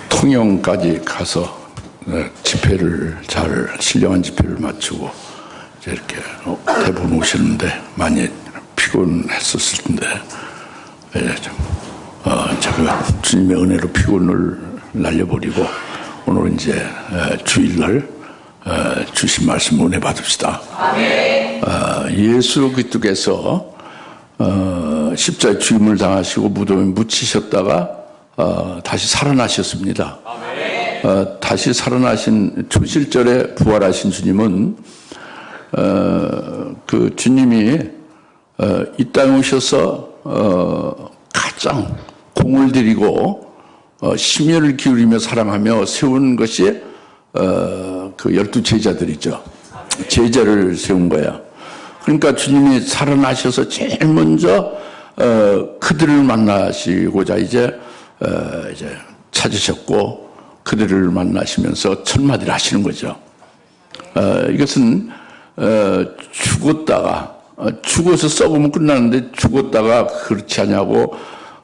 통영까지 가서 집회를 신령한 집회를 마치고 이렇게 대본 오시는데 많이 피곤했었을 텐데 제가 주님의 은혜로 피곤을 날려버리고 오늘은 이제 주일날 주신 말씀 은혜 받읍시다. 아멘. 예수 그리스도께서 십자가에 죽임을 당하시고 무덤에 묻히셨다가 다시 살아나셨습니다. 다시 살아나신 초실절에 부활하신 주님은 그 주님이 이 땅에 오셔서 가장 공을 들이고 심혈을 기울이며 사랑하며 세운 것이 그 12 제자들이죠. 제자를 세운 거야. 그러니까 주님이 살아나셔서 제일 먼저 그들을 만나시고자 이제 찾으셨고 그들을 만나시면서 첫 마디를 하시는 거죠. 이것은 죽어서 썩으면 끝나는데 죽었다가 그렇지 않냐고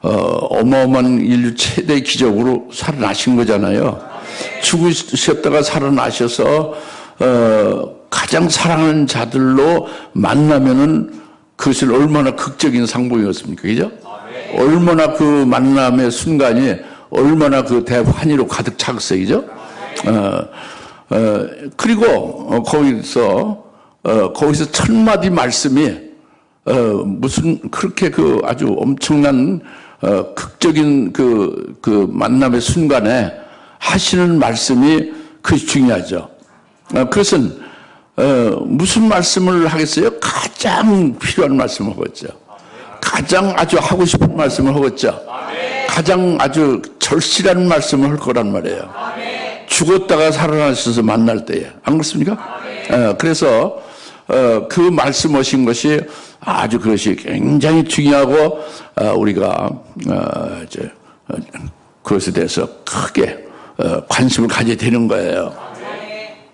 어마어마한 인류 최대 기적으로 살아나신 거잖아요. 죽으셨다가 살아나셔서 가장 사랑하는 자들로 만나면은 그것을 얼마나 극적인 상봉이었습니까? 그죠? 얼마나 그 만남의 순간이 얼마나 그 대환희로 가득 찼어요. 그죠? 그리고 거기서 첫 마디 말씀이 무슨 그렇게 그 아주 엄청난 극적인 그 만남의 순간에 하시는 말씀이 그것이 중요하죠. 그것은 무슨 말씀을 하겠어요? 가장 필요한 말씀을 하겠죠. 가장 아주 하고 싶은 말씀을 하겠죠. 가장 아주 절실한 말씀을 할 거란 말이에요. 죽었다가 살아나셔서 만날 때에. 안 그렇습니까? 그래서 그 말씀하신 것이 아주 그것이 굉장히 중요하고 우리가 이제 그것에 대해서 크게 관심을 가져야 되는 거예요.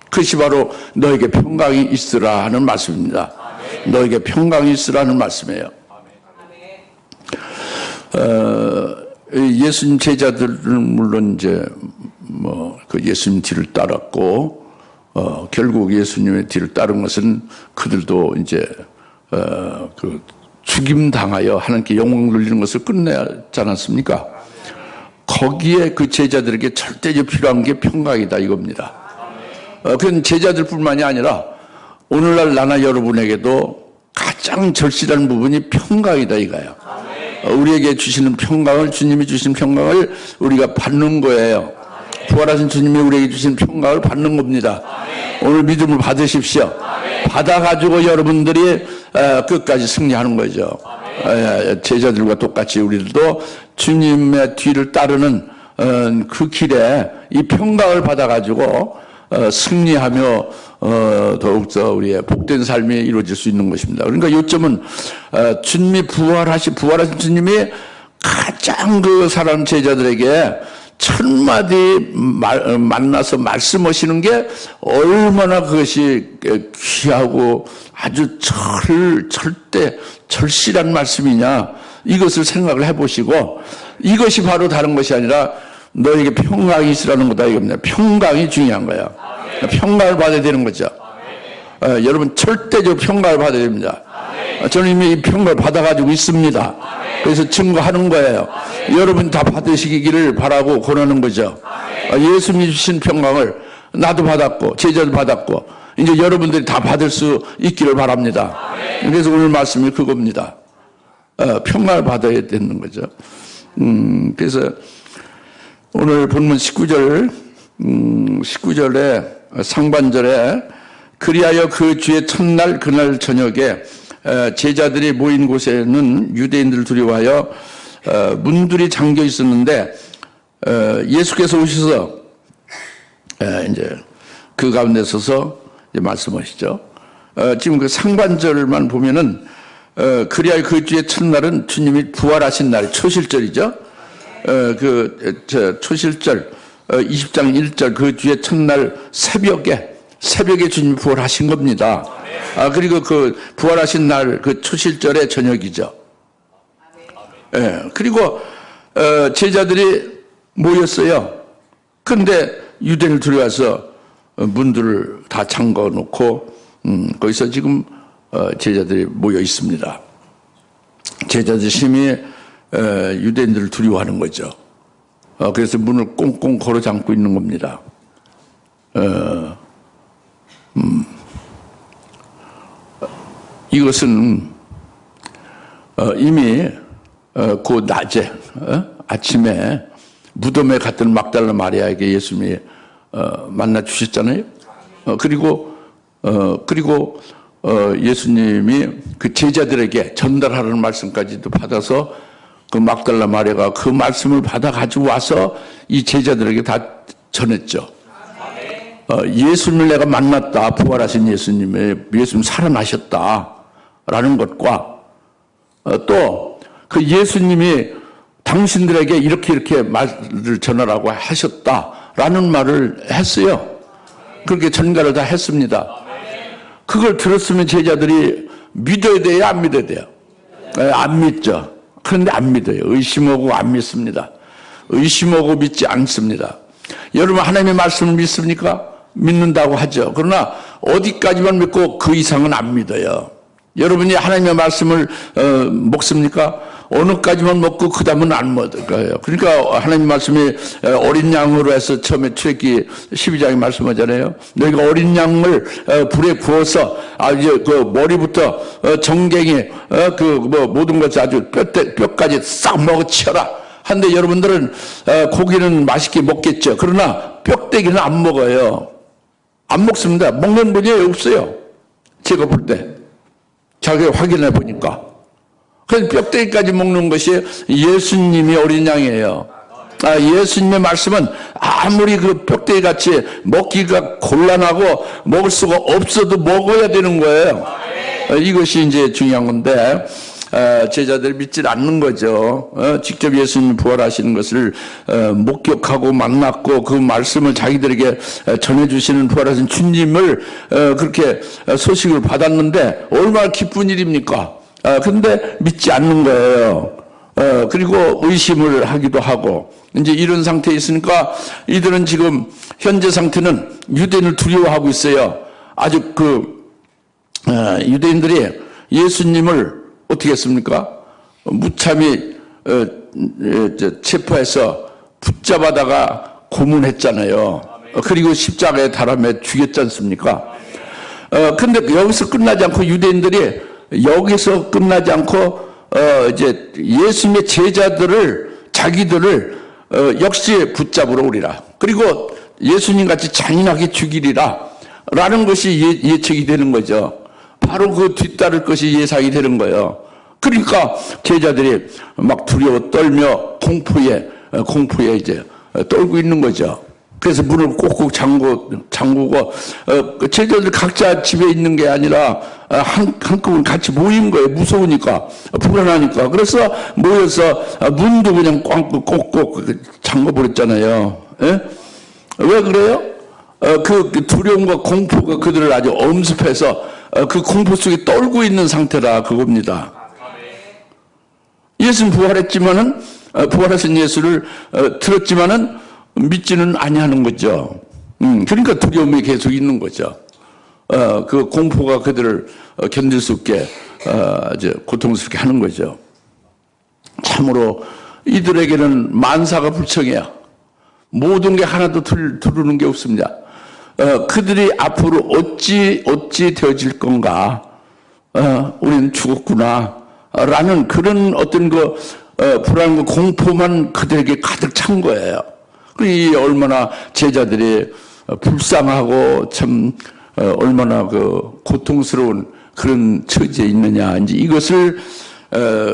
그것이 바로 너에게 평강이 있으라 하는 말씀입니다. 너에게 평강이 있으라 하는 말씀이에요. 예수님 제자들은 물론 이제 그 예수님 뒤를 따랐고 결국 예수님의 뒤를 따른 것은 그들도 이제 그 죽임 당하여 하나님께 영광 돌리는 것을 끝내지 않았습니까? 거기에 그 제자들에게 절대적으로 필요한 게 평강이다 이겁니다. 그건 제자들뿐만이 아니라 오늘날 나나 여러분에게도 가장 절실한 부분이 평강이다 이거예요. 우리에게 주시는 평강을, 주님이 주신 평강을 우리가 받는 거예요. 부활하신 주님이 우리에게 주신 평강을 받는 겁니다. 오늘 믿음을 받으십시오. 받아가지고 여러분들이 끝까지 승리하는 거죠. 제자들과 똑같이 우리들도 주님의 뒤를 따르는 그 길에 이 평강을 받아가지고 승리하며 더욱더 우리의 복된 삶이 이루어질 수 있는 것입니다. 그러니까 요점은 주님이 부활하신 주님이 가장 그 사랑하는 제자들에게 첫 마디 만나서 말씀하시는 게 얼마나 그것이 귀하고 아주 절대 절실한 말씀이냐 이것을 생각을 해보시고 이것이 바로 다른 것이 아니라 너에게 평강이 있으라는 거다 이겁니다. 평강이 중요한 거야. 평강을 받아야 되는 거죠. 여러분 절대적으로 평강을 받아야 됩니다. 저는 이미 이 평강을 받아가지고 있습니다. 그래서 증거하는 거예요. 여러분 다 받으시기를 바라고 권하는 거죠. 예수님이 주신 평강을 나도 받았고 제자도 받았고 이제 여러분들이 다 받을 수 있기를 바랍니다. 그래서 오늘 말씀이 그겁니다. 평강을 받아야 되는 거죠. 그래서 오늘 본문 19절에 상반절에 그리하여 그 주의 첫날 그날 저녁에 제자들이 모인 곳에는 유대인들을 두려워하여 문들이 잠겨 있었는데 예수께서 오셔서 이제 그 가운데 서서 이제 말씀하시죠. 지금 그 상반절만 보면은 그리하여 그 주의 첫날은 주님이 부활하신 날 초실절이죠. 초실절 20장 1절 그 주의 첫날 새벽에 주님이 부활하신 겁니다. 그리고 그 부활하신 날 그 초실절의 저녁이죠. 예. 그리고 제자들이 모였어요. 그런데 유대인을 들어와서 문들을 다 잠궈 놓고 거기서 지금 제자들이 모여 있습니다. 제자들 심히 유대인들을 두려워하는 거죠. 그래서 문을 꽁꽁 걸어 잠고 있는 겁니다. 이것은 이미 그 낮에 아침에 무덤에 갔던 막달라 마리아에게 예수님이 만나 주셨잖아요. 그리고 예수님이 그 제자들에게 전달하라는 말씀까지도 받아서 그 막달라 마리아가 그 말씀을 받아 가지고 와서 이 제자들에게 다 전했죠. 예수님을 내가 만났다. 부활하신 예수님 살아나셨다라는 것과 또 그 예수님이 당신들에게 이렇게 말을 전하라고 하셨다라는 말을 했어요. 그렇게 전가를 다 했습니다. 그걸 들었으면 제자들이 믿어야 돼요, 안 믿어야 돼요? 안 믿죠. 그런데 안 믿어요. 의심하고 안 믿습니다. 의심하고 믿지 않습니다. 여러분 하나님의 말씀을 믿습니까? 믿는다고 하죠. 그러나 어디까지만 믿고 그 이상은 안 믿어요. 여러분이 하나님의 말씀을 먹습니까? 어느까지만 먹고 그 다음은 안 먹어요. 그러니까 하나님 말씀이 어린 양으로 해서 처음에 출애굽기 12장에 말씀하잖아요. 너희가 어린 양을 불에 구워서 이제 그 머리부터 정갱이 모든 것을 아주 뼈까지 싹 먹어치워라. 한데 여러분들은 고기는 맛있게 먹겠죠. 그러나 뼈대기는 안 먹어요. 안 먹습니다. 먹는 분이 없어요. 제가 볼 때. 자기가 확인해 보니까. 그래서 뼈대기까지 먹는 것이 예수님이 어린 양이에요. 예수님의 말씀은 아무리 그 뼈대기 같이 먹기가 곤란하고 먹을 수가 없어도 먹어야 되는 거예요. 이것이 이제 중요한 건데, 제자들이 믿질 않는 거죠. 직접 예수님이 부활하시는 것을 목격하고 만났고 그 말씀을 자기들에게 전해주시는 부활하신 주님을 그렇게 소식을 받았는데 얼마나 기쁜 일입니까? 그런데 믿지 않는 거예요. 그리고 의심을 하기도 하고 이제 이런 상태에 있으니까 이들은 지금 현재 상태는 유대인을 두려워하고 있어요. 아주 유대인들이 예수님을 어떻게 했습니까? 무참히 체포해서 붙잡아다가 고문했잖아요. 그리고 십자가에 달아매 죽였지 않습니까? 근데 여기서 끝나지 않고 유대인들이 여기서 끝나지 않고 이제 예수님의 자기들을 역시 붙잡으러 오리라. 그리고 예수님 같이 잔인하게 죽이리라. 라는 것이 예측이 되는 거죠. 바로 그 뒤따를 것이 예상이 되는 거예요. 그러니까 제자들이 막 두려워 떨며 공포에 이제 떨고 있는 거죠. 그래서 문을 꼭꼭 잠그고 제자들 각자 집에 있는 게 아니라 한꺼번에 같이 모인 거예요. 무서우니까 불안하니까. 그래서 모여서 문도 그냥 꼭꼭 잠궈버렸잖아요. 예? 왜 그래요? 그 두려움과 공포가 그들을 아주 엄습해서 그 공포 속에 떨고 있는 상태라 그겁니다. 예수는 부활했지만은 부활하신 예수를 들었지만은 믿지는 아니하는 거죠. 그러니까 두려움이 계속 있는 거죠. 그 공포가 그들을 견딜 수 없게 이제 고통스럽게 하는 거죠. 참으로 이들에게는 만사가 불청해요. 모든 게 하나도 두르는 게 없습니다. 그들이 앞으로 어찌 되어질 건가? 우리는 죽었구나. 라는 그런 어떤 불안과 공포만 그들에게 가득 찬 거예요. 이 얼마나 제자들이 불쌍하고 참 얼마나 고통스러운 그런 처지에 있느냐. 이제 이것을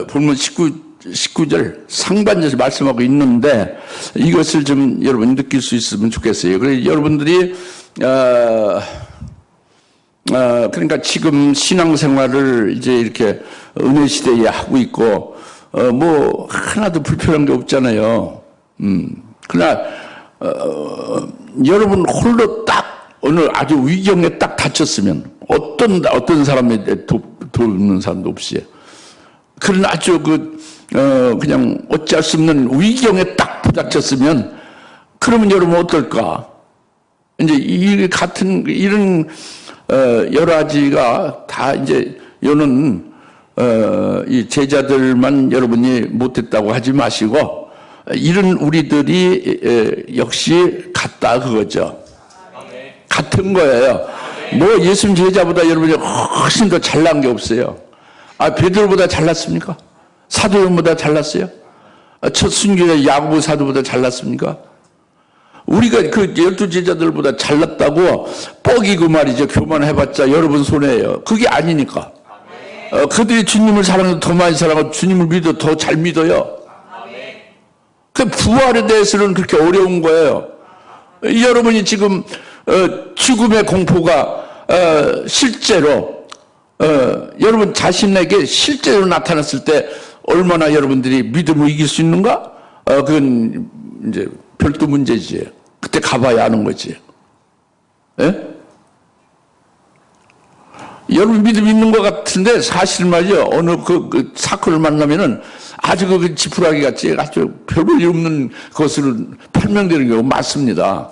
본문 19절 상반절에서 말씀하고 있는데 이것을 좀 여러분이 느낄 수 있으면 좋겠어요. 그래서 여러분들이 그러니까 지금 신앙생활을 이제 이렇게 은혜 시대에 하고 있고 뭐 하나도 불편한 게 없잖아요. 그러나 여러분 홀로 딱 어느 아주 위경에 딱 닥쳤으면 어떤 사람이 돕는 사람도 없이 그런 아주 그냥 어찌할 수 없는 위경에 딱 부닥쳤으면 그러면 여러분 어떨까? 이제 이 같은 이런 여러 가지가 다 이제 요는 이 제자들만 여러분이 못했다고 하지 마시고 이런 우리들이 역시 같다 그거죠. 같은 거예요. 뭐 예수님 제자보다 여러분이 훨씬 더 잘난 게 없어요. 베드로보다 잘났습니까? 사도행보다 잘났어요? 첫 순교자 야고보 사도보다 잘났습니까? 우리가 그 12제자들보다 잘났다고 뻑이고 말이죠. 교만해봤자 여러분 손해예요. 그게 아니니까. 그들이 주님을 사랑해도 더 많이 사랑하고 주님을 믿어 더 잘 믿어요. 그 부활에 대해서는 그렇게 어려운 거예요. 여러분이 지금 죽음의 공포가 실제로 여러분 자신에게 실제로 나타났을 때 얼마나 여러분들이 믿음을 이길 수 있는가? 그건 이제 별도 문제지. 그때 가봐야 아는 거지. 예? 여러분 믿음 있는 것 같은데 사실 말이죠. 어느 그 사건을 만나면은 아주 그 지푸라기 같이 아주 별볼일 없는 것으로 설명되는 경우가 많습니다.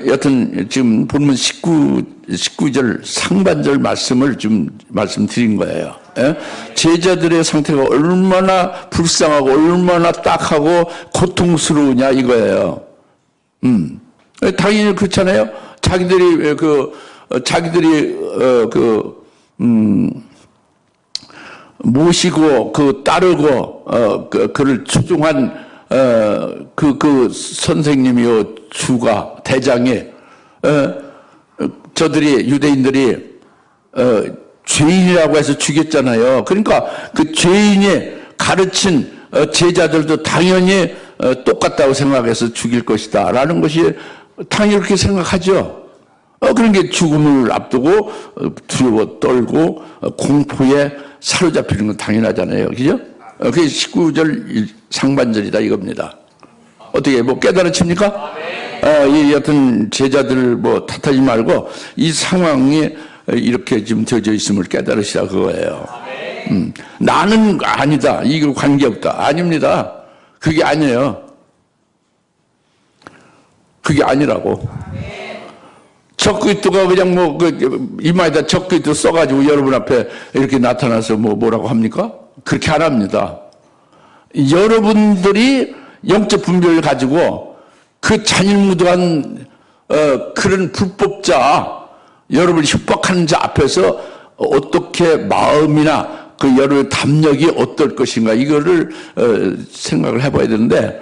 여튼 지금 본문 19절 상반절 말씀을 좀 말씀드린 거예요. 예? 제자들의 상태가 얼마나 불쌍하고 얼마나 딱하고 고통스러우냐 이거예요. 당연히 그렇잖아요. 자기들이 모시고 따르고 그를 추종한 그 선생님이요 주가 대장이 저들이 유대인들이 죄인이라고 해서 죽였잖아요. 그러니까 그 죄인이 가르친 제자들도 당연히 똑같다고 생각해서 죽일 것이다 라는 것이 당연히 그렇게 생각하죠. 그런 게 죽음을 앞두고 두려워 떨고 공포에 사로잡히는 건 당연하잖아요. 그죠? 그게 19절 상반절이다 이겁니다. 어떻게 뭐 깨달아집니까? 여튼 제자들 뭐 탓하지 말고 이 상황이 이렇게 지금 되어져 있음을 깨달으시라 그거예요. 나는 아니다. 이거 관계없다. 아닙니다. 그게 아니에요. 그게 아니라고. 적그리스도가 그냥 뭐 이마에다 적그리스도 써가지고 여러분 앞에 이렇게 나타나서 뭐라고 합니까? 그렇게 안 합니다. 여러분들이 영적 분별을 가지고 그 잔인무도한 그런 불법자 여러분을 협박하는 자 앞에서 어떻게 마음이나 그 여러분의 담력이 어떨 것인가 이거를 생각을 해봐야 되는데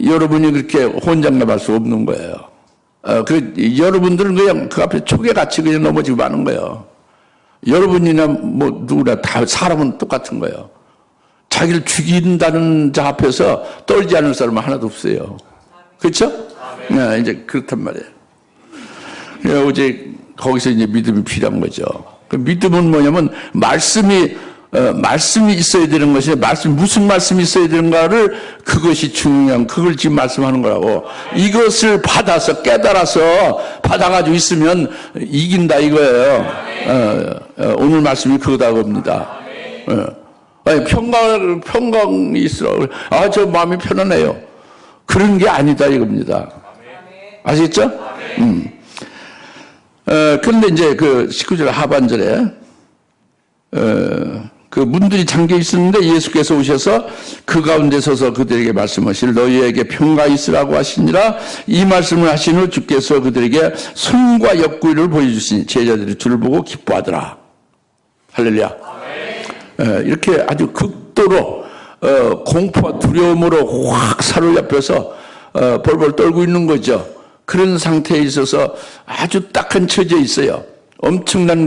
여러분이 그렇게 혼장나갈 수 없는 거예요. 여러분들은 그냥 그 앞에 초계같이 그냥 넘어지고 마는 거예요. 여러분이나 뭐 누구나 다 사람은 똑같은 거예요. 자기를 죽인다는 자 앞에서 떨지 않을 사람은 하나도 없어요. 그렇죠? 네, 이제 그렇단 말이에요. 어제 거기서 이제 믿음이 필요한 거죠. 그 믿음은 뭐냐면 말씀이 있어야 되는 것이 무슨 말씀이 있어야 되는가를 그것이 중요한 그걸 지금 말씀하는 거라고. 이것을 받아서 깨달아서 받아가지고 있으면 이긴다 이거예요. 오늘 말씀이 그거다 겁니다. 평강이 있으라고. 저 마음이 편안해요. 그런 게 아니다 이겁니다. 아시겠죠? 그런데 이제 그 19절 하반절에 그 문들이 잠겨 있었는데 예수께서 오셔서 그 가운데 서서 그들에게 말씀하실 너희에게 평가 있으라고 하시니라. 이 말씀을 하신 후 주께서 그들에게 손과 옆구리를 보여주시니 제자들이 주를 보고 기뻐하더라. 할렐루야. 이렇게 아주 극도로 공포와 두려움으로 확 사로잡혀서 벌벌 떨고 있는 거죠. 그런 상태에 있어서 아주 딱한 처지에 있어요. 엄청난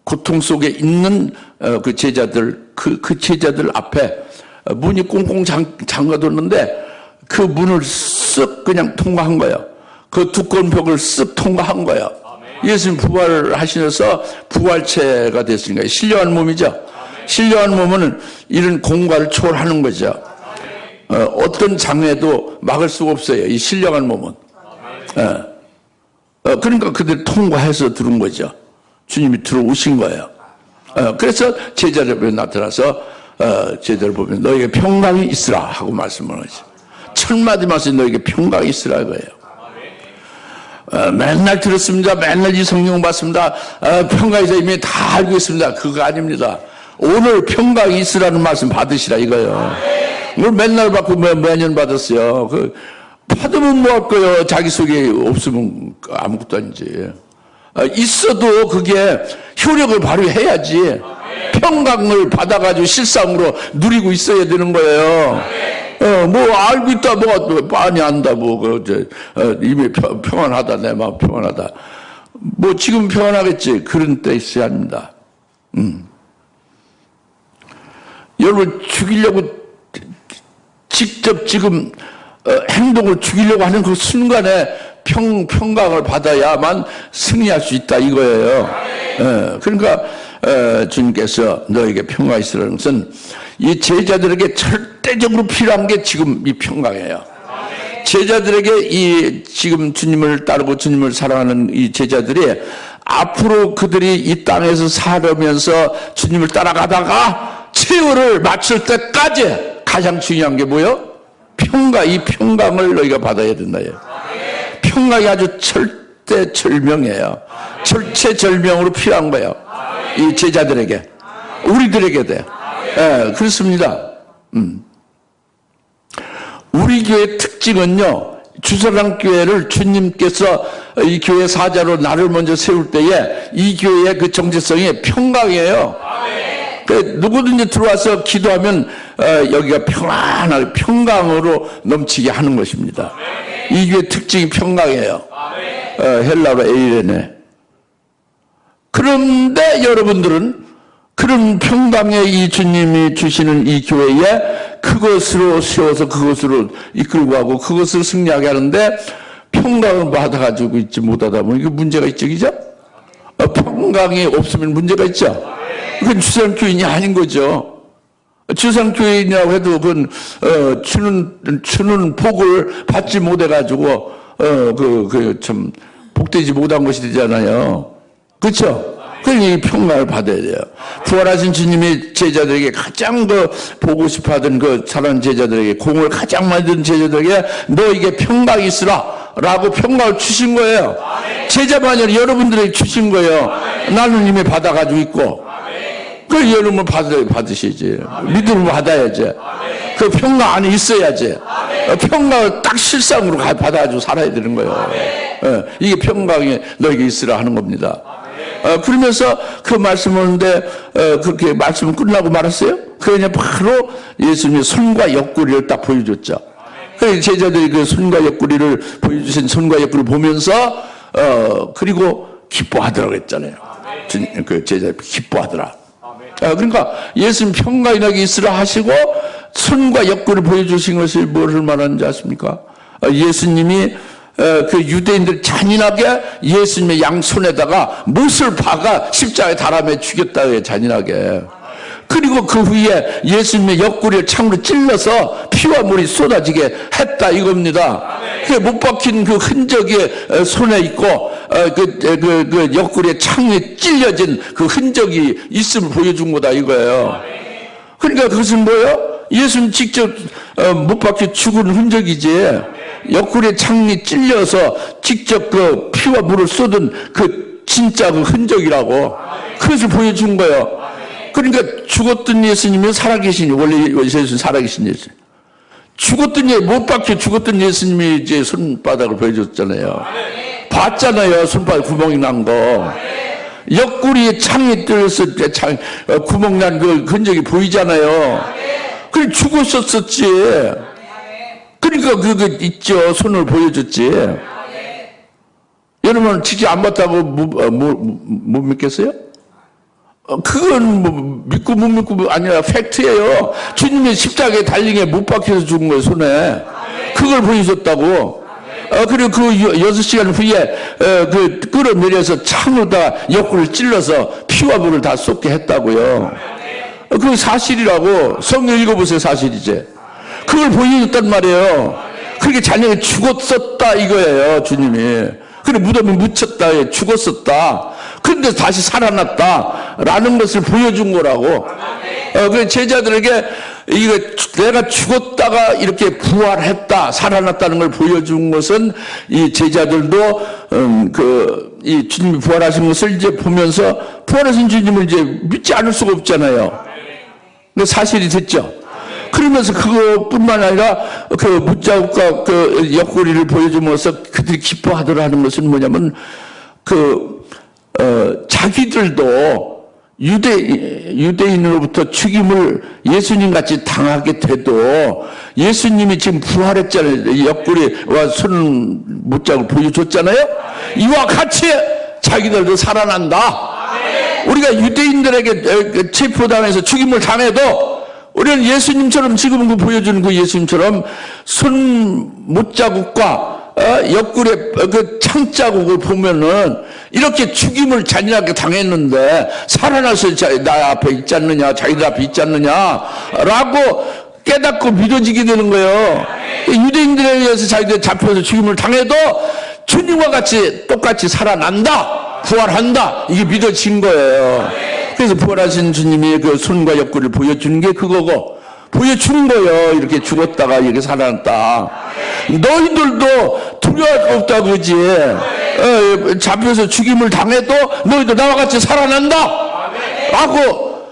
고통 속에 있는 그 제자들, 그 제자들 앞에 문이 꽁꽁 잠가뒀는데 그 문을 쓱 그냥 통과한 거예요. 그 두꺼운 벽을 쓱 통과한 거예요. 예수님 부활을 하시면서 부활체가 됐으니까 신령한 몸이죠. 신령한 몸은 이런 공과를 초월하는 거죠. 어떤 장애도 막을 수가 없어요. 이 신령한 몸은. 그러니까 그들 통과해서 들어온 거죠. 주님이 들어오신 거예요. 그래서 제자들 앞에 나타나서 제자들 보면 너에게 평강이 있으라 하고 말씀을 하죠. 첫 마디 말씀 너에게 평강이 있으라 이거예요. 맨날 들었습니다. 맨날 이 성경 봤습니다. 평강이 있어 이미 다 알고 있습니다. 그거 아닙니다. 오늘 평강이 있으라는 말씀 받으시라 이거예요. 오늘 맨날 받고 매년 받았어요. 받으면 뭐 할 거예요? 자기 속에 없으면 아무것도 아니지. 있어도 그게 효력을 발휘해야지. 평강을 받아가지고 실상으로 누리고 있어야 되는 거예요. 뭐 알고 있다 뭐가 많이 안다 이미 평안하다 내 마음 평안하다. 뭐 지금 평안하겠지. 그런 때 있어야 합니다. 여러분 죽이려고 직접 지금 행동을 죽이려고 하는 그 순간에 평강을 받아야만 승리할 수 있다 이거예요. 그러니까 주님께서 너에게 평강이 있으라는 것은 이 제자들에게 절대적으로 필요한 게 지금 이 평강이에요. 제자들에게 이 지금 주님을 따르고 주님을 사랑하는 이 제자들이 앞으로 그들이 이 땅에서 살아면서 주님을 따라가다가 최후를 맞출 때까지 가장 중요한 게 뭐예요? 평강, 이 평강을 너희가 받아야 된다. 평강이 아주 절대절명이에요. 절체절명으로 필요한 거예요. 이 제자들에게, 우리들에게 돼. 그렇습니다. 우리 교회의 특징은요, 주사랑교회를 주님께서 이 교회 사자로 나를 먼저 세울 때에 이 교회의 그 정체성이 평강이에요. 누구든지 들어와서 기도하면 여기가 평안하게 평강으로 넘치게 하는 것입니다. 이 교회의 특징이 평강이에요. 헬라로 에이레네. 그런데 여러분들은 그런 평강의 이 주님이 주시는 이 교회에 그것으로 세워서 그것으로 이끌고 가고 그것을 승리하게 하는데 평강을 받아가지고 있지 못하다 보니 이게 문제가 있죠, 그죠? 평강이 없으면 문제가 있죠. 그건 주상교인이 아닌 거죠. 주상교인이라고 해도 그건 주는 복을 받지 못해가지고 참 복되지 못한 것이 되잖아요. 그렇죠? 그러니 평강을 받아야 돼요. 부활하신 주님이 제자들에게 가장 보고 싶어하던 사랑하는 제자들에게 공을 가장 많이 든 제자들에게 너에게 평강이 있으라 라고 평강을 주신 거예요. 제자만이 아니라 여러분들에게 주신 거예요. 나는 이미 받아가지고 있고 그 여러분 받으시지. 믿음을 받아야지. 그 평강 안에 있어야지. 평강을 딱 실상으로 받아가지고 살아야 되는 거예요. 이게 평강이 너에게 있으라 하는 겁니다. 그러면서 그 말씀을 하는데 그렇게 말씀은 끝나고 말았어요. 그냥 바로 예수님이 손과 옆구리를 딱 보여줬죠. 그래서 제자들이 그 손과 옆구리를 보여주신 손과 옆구리를 보면서 그리고 기뻐하더라고 했잖아요. 그 제자들이 기뻐하더라. 그러니까 예수님 평강이 너에게 있으라 하시고 손과 옆구리를 보여주신 것이 뭐를 말하는지 아십니까? 예수님이 그 유대인들 잔인하게 예수님의 양손에다가 못을 박아 십자가에 달아매 죽였다 해요. 잔인하게. 그리고 그 후에 예수님의 옆구리를 창으로 찔러서 피와 물이 쏟아지게 했다 이겁니다. 그 못 박힌 그 흔적이 손에 있고 그 옆구리에 창에 찔려진 그 흔적이 있음을 보여준 거다 이거예요. 그러니까 그것은 뭐예요? 예수님 직접 못 박혀 죽은 흔적이지. 옆구리에 창이 찔려서 직접 그 피와 물을 쏟은 그 진짜 그 흔적이라고 그것을 보여준 거예요. 그러니까 죽었던 예수님이 살아계신, 원래 예수님 살아계신 예수님. 죽었던 못 박혀 죽었던 예수님이 이제 손바닥을 보여줬잖아요. 봤잖아요. 손바닥 구멍이 난 거. 옆구리에 창이 뚫렸을 때 구멍 난 그 흔적이 보이잖아요. 그래 죽었었지. 그러니까 그거 있죠. 손을 보여줬지. 여러분 직접 안 봤다고 못 믿겠어요? 그건 뭐 믿고 못 믿고 아니라 팩트예요. 주님이 십자가에 달린 게 못 박혀서 죽은 거예요. 손에. 그걸 보여줬다고. 그리고 그 6시간 후에 끌어내려서 창으로다 옆구리를 찔러서 피와 물을 다 쏟게 했다고요. 그게 사실이라고. 성경 읽어보세요. 사실이지. 그걸 보여줬단 말이에요. 그렇게 자녀가 죽었었다 이거예요. 주님이. 그래 무덤에 묻혔다. 죽었었다. 그런데 다시 살아났다라는 것을 보여준 거라고. 그 제자들에게 이거 내가 죽었다가 이렇게 부활했다, 살아났다는 걸 보여준 것은 이 제자들도 이 주님이 부활하신 것을 이제 보면서 부활하신 주님을 이제 믿지 않을 수가 없잖아요. 근데 사실이 됐죠. 그러면서 그것뿐만 아니라 그 묻자국과 그 옆구리를 보여주면서 그들이 기뻐하더라는 것은 뭐냐면 자기들도 유대인으로부터 죽임을 예수님 같이 당하게 돼도 예수님이 지금 부활했잖아요. 옆구리와 손 못자국을 보여줬잖아요. 이와 같이 자기들도 살아난다. 우리가 유대인들에게 체포당해서 죽임을 당해도 우리는 예수님처럼 지금 그 보여주는 그 예수님처럼 손 못자국과 옆구리에 그 창자국을 보면은 이렇게 죽임을 잔인하게 당했는데 살아나서 나 앞에 있지 않느냐, 자기들 앞에 있지 않느냐라고 깨닫고 믿어지게 되는 거예요. 유대인들에 의해서 자기들 잡혀서 죽임을 당해도 주님과 같이 똑같이 살아난다, 부활한다, 이게 믿어진 거예요. 그래서 부활하신 주님이 그 손과 옆구리를 보여주는 게 그거고, 보여주는 거예요. 이렇게 죽었다가 이렇게 살아났다. 너희들도 두려워할 거 없다 그러지. 잡혀서 죽임을 당해도 너희도 나와 같이 살아난다 라고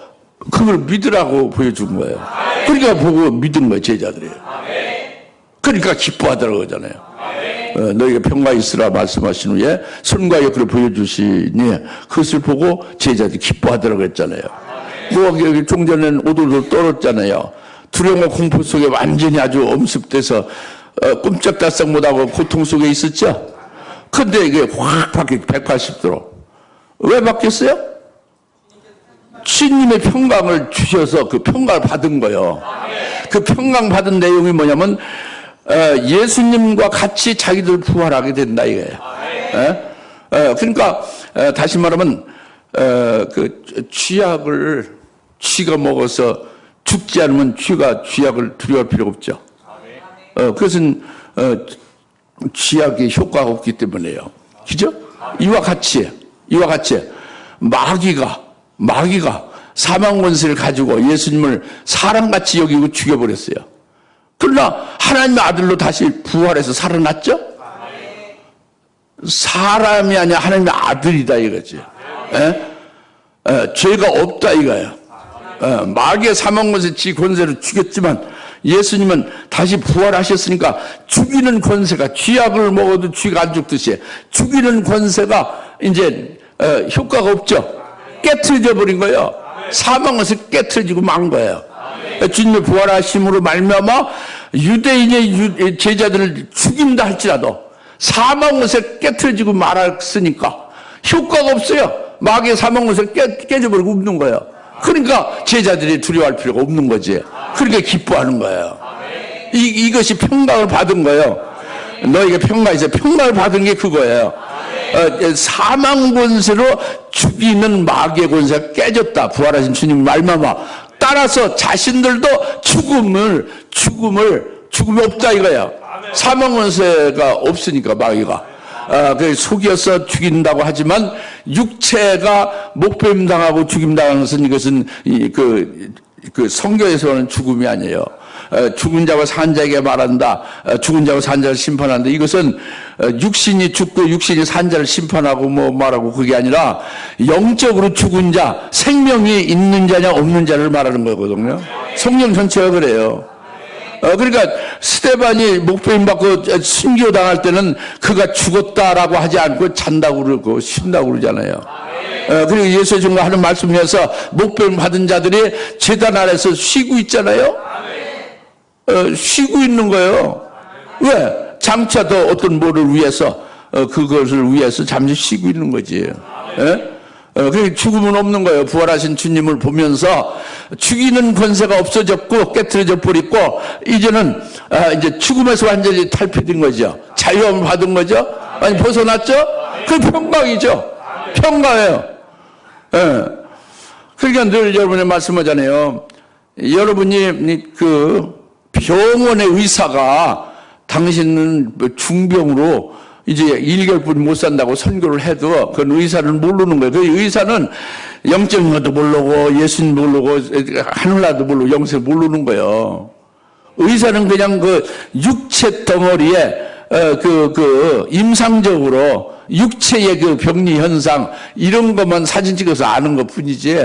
그걸 믿으라고 보여준 거예요. 그러니까 보고 믿은 거예요, 제자들이. 그러니까 기뻐하더라고 그러잖아요. 너희가 평강 있으라 말씀하신 후에 손과 옆구리를 보여주시니 그것을 보고 제자들이 기뻐하더라고 했잖아요. 뭐 여기 종전에는 오돌돌 떨었잖아요. 두려움과 공포 속에 완전히 아주 엄습돼서 꼼짝달싹 못하고 고통 속에 있었죠. 근데 이게 확 바뀌고 180도로. 왜 바뀌었어요? 주님의 평강을 주셔서 그 평강을 받은 거예요. 그 평강 받은 내용이 뭐냐면 예수님과 같이 자기들 부활하게 된다 이거예요. 그러니까 다시 말하면 그 쥐약을 쥐가 먹어서 죽지 않으면 쥐약을 두려워할 필요가 없죠. 그것은 쥐약의 효과가 없기 때문에요. 그죠? 이와 같이 마귀가 사망 권세를 가지고 예수님을 사람같이 여기고 죽여버렸어요. 그러나 하나님의 아들로 다시 부활해서 살아났죠? 사람이 아니라 하나님의 아들이다 이거지. 죄가 없다 이거예요. 마귀의 사망 권세, 지 권세를 죽였지만 예수님은 다시 부활하셨으니까 죽이는 권세가, 쥐약을 먹어도 쥐가 안 죽듯이 죽이는 권세가 이제 효과가 없죠. 깨트려져 버린 거예요. 사망 권세 깨트려지고 만 거예요. 주님의 부활하심으로 말미암아 유대인의 제자들을 죽인다 할지라도 사망 권세 깨트려지고 말았으니까 효과가 없어요. 마귀의 사망 권세 깨져버리고 없는 거예요. 그러니까 제자들이 두려워할 필요가 없는 거지. 그러니까 기뻐하는 거예요. 이것이 평강을 받은 거예요. 너희가 평강에서 평강을 받은 게 그거예요. 사망 권세로 죽이는 마귀의 권세가 깨졌다. 부활하신 주님 말미암아. 따라서 자신들도 죽음이 없다 이거야. 사망 권세가 없으니까 마귀가. 그 속여서 죽인다고 하지만 육체가 목베임 당하고 죽임 당하는 것은 이것은 그 성경에서는 죽음이 아니에요. 죽은 자와 산 자에게 말한다. 죽은 자와 산 자를 심판한다. 이것은 육신이 죽고 육신이 산 자를 심판하고 뭐 말하고 그게 아니라 영적으로 죽은 자, 생명이 있는 자냐 없는 자를 말하는 거거든요. 성경 전체가 그래요. 그러니까 스데반이 목베임 받고 순교 당할 때는 그가 죽었다라고 하지 않고 잔다고 그러고 쉰다고 그러잖아요. 그리고 예수의 증거 하는 말씀에서 목베임 받은 자들이 제단 아래서 쉬고 있잖아요. 쉬고 있는 거예요. 왜? 장차 더 어떤 뭐를 위해서 그것을 위해서 잠시 쉬고 있는 거지. 그 죽음은 없는 거예요. 부활하신 주님을 보면서 죽이는 권세가 없어졌고 깨트려져 버리고 이제는 이제 죽음에서 완전히 탈피된 거죠. 자유함을 받은 거죠. 아니 벗어났죠. 그 평강이죠. 평강이에요. 그러니까 늘 여러분이 말씀하잖아요. 여러분이 그 병원의 의사가 당신은 중병으로 이제 1개월뿐이 못 산다고 선교를 해도 그건 의사를 모르는 거예요. 그 의사는 영적인 것도 모르고 예수님 모르고 하늘나라도 모르고 영생 모르는 거예요. 의사는 그냥 그 육체 덩어리에 임상적으로 육체의 그 병리 현상 이런 것만 사진 찍어서 아는 것 뿐이지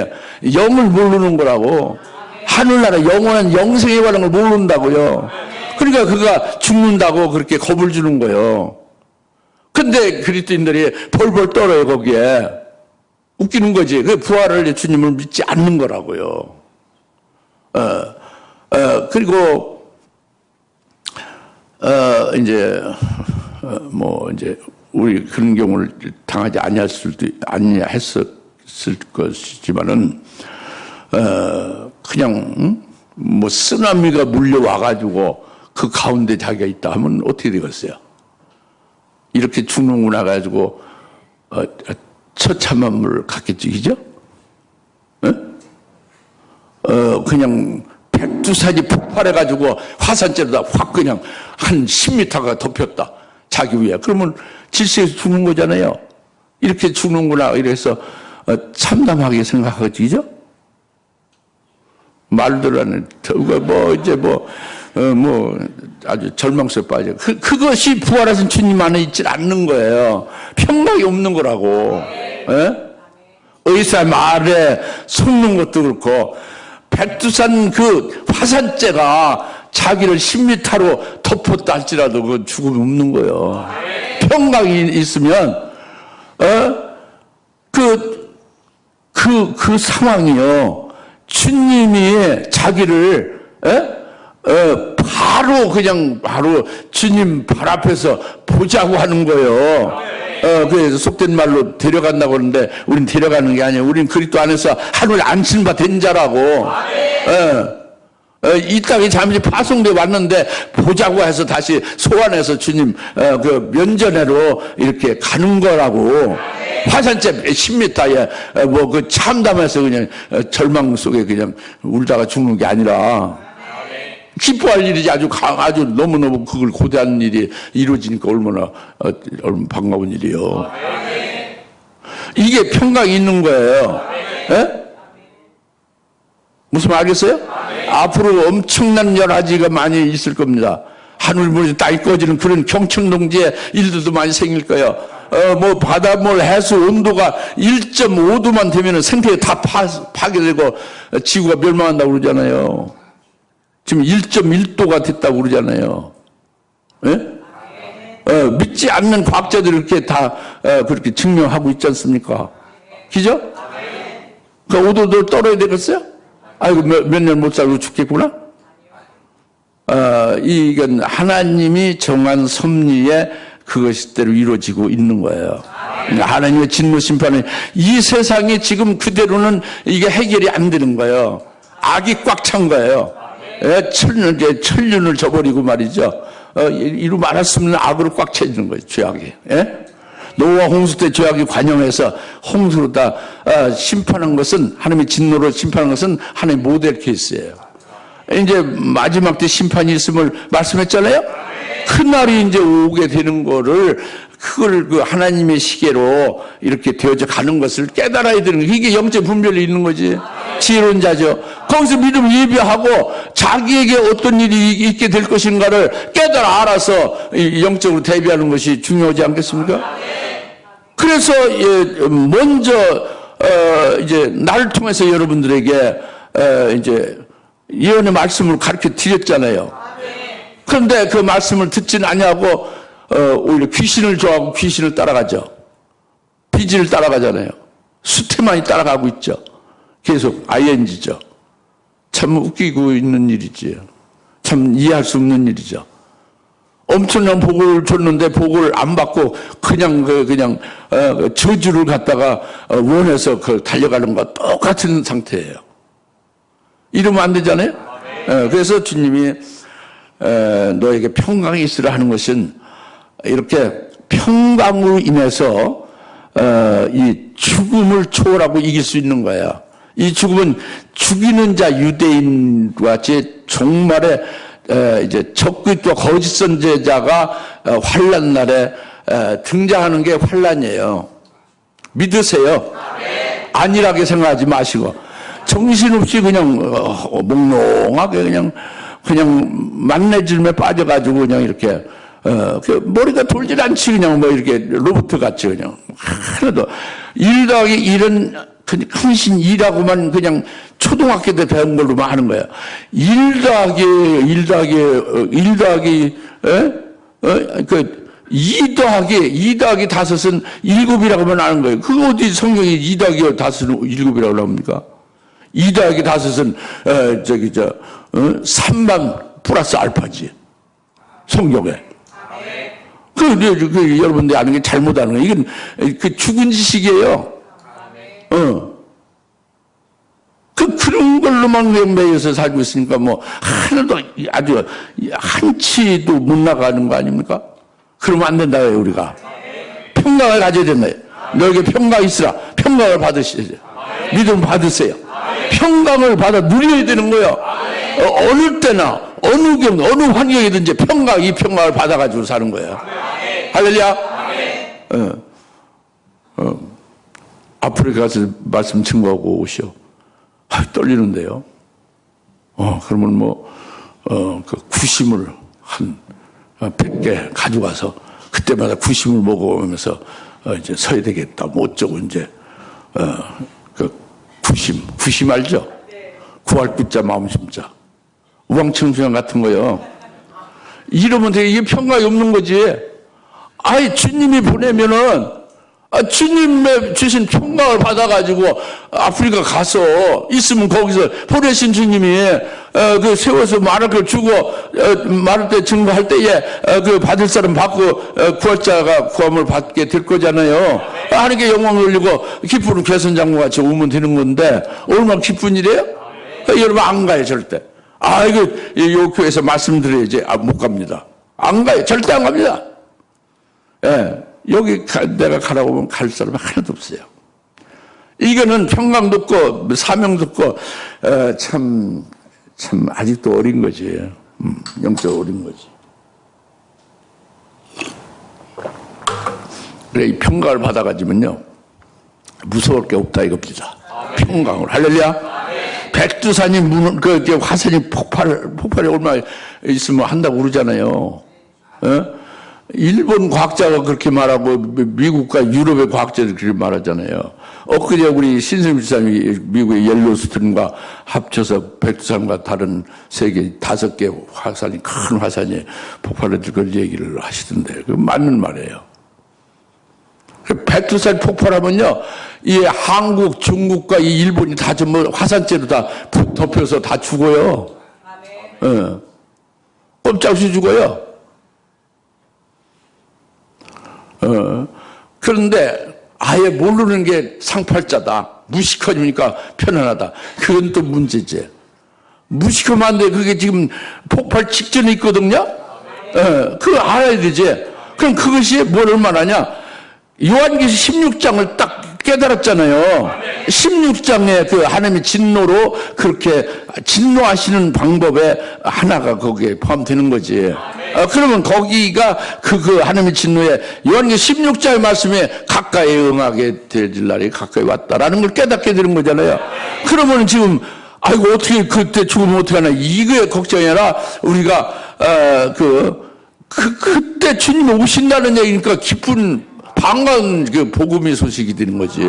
영을 모르는 거라고. 하늘나라 영원한 영생에 관한 걸 모른다고요. 그러니까 그가 죽는다고 그렇게 겁을 주는 거예요. 근데 그리스도인들이 벌벌 떨어요 거기에. 웃기는 거지. 그 부활을 주님을 믿지 않는 거라고요. 그리고 이제 우리 그런 경우를 당하지 아니했을 것이지만은 그냥 뭐 쓰나미가 물려와가지고 그 가운데 자기가 있다 하면 어떻게 되겠어요? 이렇게 죽는구나 가지고 처참함을 갖겠지, 그죠? 그냥 백두산이 폭발해가지고 화산재로다 확 그냥 한 10m가 덮였다. 자기 위에. 그러면 질서에서 죽는 거잖아요. 이렇게 죽는구나. 이래서 참담하게 생각하겠지, 그죠? 말들 안 해. 아주 절망스러워 빠져. 그것이 부활하신 주님 안에 있질 않는 거예요. 평강이 없는 거라고. 의사 말에 속는 것도 그렇고, 백두산 그 화산재가 자기를 10m로 덮었다 할지라도 그 죽음이 없는 거예요. 평강이 있으면, 그 상황이요. 주님이 자기를, 바로 주님 발 앞에서 보자고 하는 거예요. 그래서 속된 말로 데려간다고 하는데, 우린 데려가는 게 아니에요. 우린 그리스도 안에서 하늘에 앉힌 바 된 자라고. 이 땅에 잠시 파송돼 왔는데, 보자고 해서 다시 소환해서 주님, 그 면전으로 이렇게 가는 거라고. 화산재 10m에, 그 참담해서 그냥 절망 속에 그냥 울다가 죽는 게 아니라, 기뻐할 일이지 아주 너무너무 그걸 고대한 일이 이루어지니까 얼마나 반가운 일이요. 이게 평강이 있는 거예요. 무슨 말 알겠어요? 앞으로 엄청난 열화지가 많이 있을 겁니다. 하늘물이 땅이 꺼지는 그런 경청동지의 일들도 많이 생길 거예요. 바닷물 해수 온도가 1.5도만 되면 생태계 다 파괴되고 지구가 멸망한다고 그러잖아요. 지금 1.1도가 됐다고 그러잖아요. 믿지 않는 과학자들이 이렇게 다 그렇게 증명하고 있지 않습니까? 그죠? 그 5도 떨어야 되겠어요? 아이고, 몇 년 못 살고 죽겠구나? 이건 하나님이 정한 섭리에 그것대로 이루어지고 있는 거예요. 하나님의 진노 심판은 이 세상이 지금 그대로는 이게 해결이 안 되는 거예요. 악이 꽉 찬 거예요. 천륜을 저버리고 말이죠. 이루 말았으면 악으로 꽉 채지는 거예요, 죄악이. 노아 홍수 때 죄악이 관영해서 홍수로 다 심판한 것은, 하나님의 진노로 심판한 것은 하나님의 모델 케이스예요. 이제 마지막 때 심판이 있음을 말씀했잖아요. 그날이 이제 오게 되는 거를, 그걸 그 하나님의 시계로 이렇게 되어져 가는 것을 깨달아야 되는 거예요. 이게 영적 분별이 있는 거지. 지혜로운 자죠. 거기서 믿음 예비하고 자기에게 어떤 일이 있게 될 것인가를 깨달아 알아서 영적으로 대비하는 것이 중요하지 않겠습니까? 그래서 먼저 이제 나를 통해서 여러분들에게 이제 예언의 말씀을 가르쳐 드렸잖아요. 그런데 그 말씀을 듣지는 아니하고 오히려 귀신을 좋아하고 귀신을 따라가죠. 비질을 따라가잖아요. 수태만이 따라가고 있죠. 계속 ing죠. 참 웃기고 있는 일이지. 참 이해할 수 없는 일이죠. 엄청난 복을 줬는데 복을 안 받고 그냥 저주를 갖다가 원해서 달려가는 것과 똑같은 상태예요. 이러면 안 되잖아요. 그래서 주님이 너에게 평강이 있으라 하는 것은 이렇게 평강으로 인해서 이 죽음을 초월하고 이길 수 있는 거예요. 이 죽음은 죽이는 자 유대인과 제 종말에 이제 적그리스도와 거짓 선지자가 환난 날에 등장하는 게 환란이에요. 믿으세요. 안일하게 생각하지 마시고 정신없이 그냥 몽롱하게 그냥 만내질에 빠져가지고 그냥 이렇게 그 머리가 돌질 않지 그냥 뭐 이렇게 로봇 같이 그냥 하나도 1 더하기 1은 큰신 2라고만 그냥 초등학교 때 배운 걸로만 하는 거야. 1 더하기 2 더하기 5은 7이라고만 하는 거예요. 그거 어디 성경이 2 더하기 5은 7이라고 나옵니까? 2 더하기 5은 3만 플러스 알파지. 성경에. 여러분들이 아는 게 잘못하는 거예요. 이건 죽은 지식이에요. 그런 걸로만 매여서 살고 있으니까 뭐 하나도 아주 한치도 못 나가는 거 아닙니까? 그러면 안 된다고요, 우리가. 평강을 가져야 된다. 너에게 평강이 있으라. 평강을 받으시죠. 믿음 받으세요. 평강을 받아 누려야 되는 거예요. 어느 때나, 어느 환경이든지 이 평강을 받아가지고 사는 거예요. 할렐루야. 아프리카 가서 말씀 증거하고 오시오. 떨리는데요. 그러면 그 구심을 한 100개 가져가서 그때마다 구심을 먹어오면서 이제 서야 되겠다. 뭐 어쩌고 이제 그 구심 알죠? 구할 구자 마음 심자. 우왕청수형 같은 거요. 이러면 되게 이게 평강이 없는 거지. 주님이 보내면은 주님의 주신 평강을 받아가지고 아프리카 가서 있으면 거기서 보내신 주님이 그 세워서 말할 걸 주고 말할 때 증거할 때에 그 받을 사람 받고 구할자가 구함을 받게 될 거잖아요. 하나님께 영광을 올리고 기쁘는 개선장과 같이 오면 되는 건데 얼마나 기쁜 일이에요? 여러분 안 가요 절대. 요 교회에서 말씀드려야지. 못 갑니다. 안 가요. 절대 안 갑니다. 여기 내가 가라고 하면 갈 사람이 하나도 없어요. 이거는 평강도 없고 사명도 없고 참 아직도 어린 거지. 영적 어린 거지. 그래 이 평강을 받아가지면요 무서울 게 없다 이겁니다. 평강을. 할렐루야. 백두산이 화산이 폭발이 얼마 있으면 한다고 그러잖아요. 일본 과학자가 그렇게 말하고 미국과 유럽의 과학자들이 그렇게 말하잖아요. 엊그제 우리 신승 집사님이 미국의 옐로스톤과 합쳐서 백두산과 다른 세계 5개 화산이 큰 화산이 폭발했을 걸 얘기를 하시던데 그 맞는 말이에요. 백두산 폭발하면요 이 한국, 중국과 이 일본이 다 전부 화산재로 다 덮여서 다 죽어요. 꼼짝없이 죽어요. 그런데 아예 모르는 게 상팔자다. 무식하니까 편안하다. 그건 또 문제지. 무식하면 안 돼. 그게 지금 폭발 직전에 있거든요. 그거 알아야 되지. 그럼 그것이 뭘 얼마나 하냐. 요한계시 16장을 딱 깨달았잖아요. 16장에 그 하나님의 진노로 그렇게 진노하시는 방법에 하나가 거기에 포함되는 거지. 그러면 거기가 그 하나님의 진노에 요한계시 16장의 말씀에 가까이 응하게 될 날이 가까이 왔다라는 걸 깨닫게 되는 거잖아요. 그러면 지금 아이고 어떻게 그때 죽으면 어떡하나 이거에 걱정이 아니라 우리가 그때 주님이 오신다는 얘기니까 기쁜 반가운 그 복음의 소식이 되는 거지.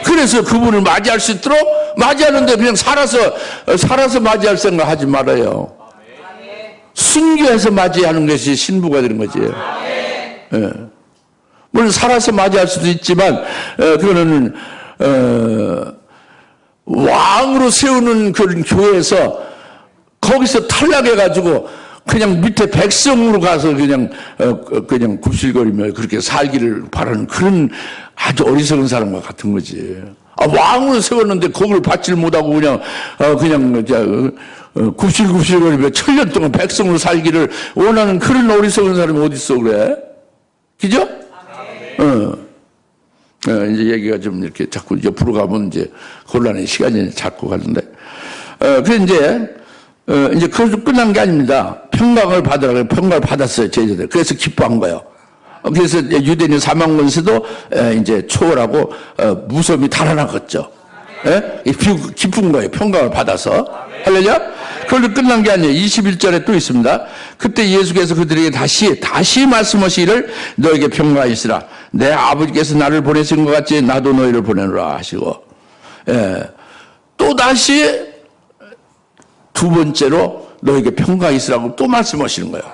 그래서 그분을 맞이할 수 있도록 맞이하는데 그냥 살아서 맞이할 생각 하지 말아요. 순교해서 맞이하는 것이 신부가 되는 거지. 물론 살아서 맞이할 수도 있지만 그거는 왕으로 세우는 그런 교회에서 거기서 탈락해가지고 그냥 밑에 백성으로 가서 그냥 굽실거리며 그렇게 살기를 바라는 그런 아주 어리석은 사람과 같은 거지. 왕으로 세웠는데 그걸 받질 못하고 그냥 굽실굽실거리며 1000년 동안 백성으로 살기를 원하는 그런 어리석은 사람이 어디 있어 그래? 그죠? 이제 얘기가 좀 이렇게 자꾸 옆으로 가면 이제 곤란의 시간이 자꾸 가는데, 그래 이제 그것도 끝난 게 아닙니다. 평강을 받으라고 평강을 받았어요 제자들. 그래서 기뻐한 거예요. 그래서 유대인 사망권세도 이제 초월하고 무덤이 달아나갔죠. 예? 기쁜 거예요. 평강을 받아서. 할렐루야? 그걸로 끝난 게 아니에요. 21절에 또 있습니다. 그때 예수께서 그들에게 다시 말씀하시기를 너에게 평강이 있으라. 내 아버지께서 나를 보내신 것 같이 나도 너희를 보내노라 하시고, 또 다시 두 번째로 너에게 평강이 있으라고 또 말씀하시는 거예요.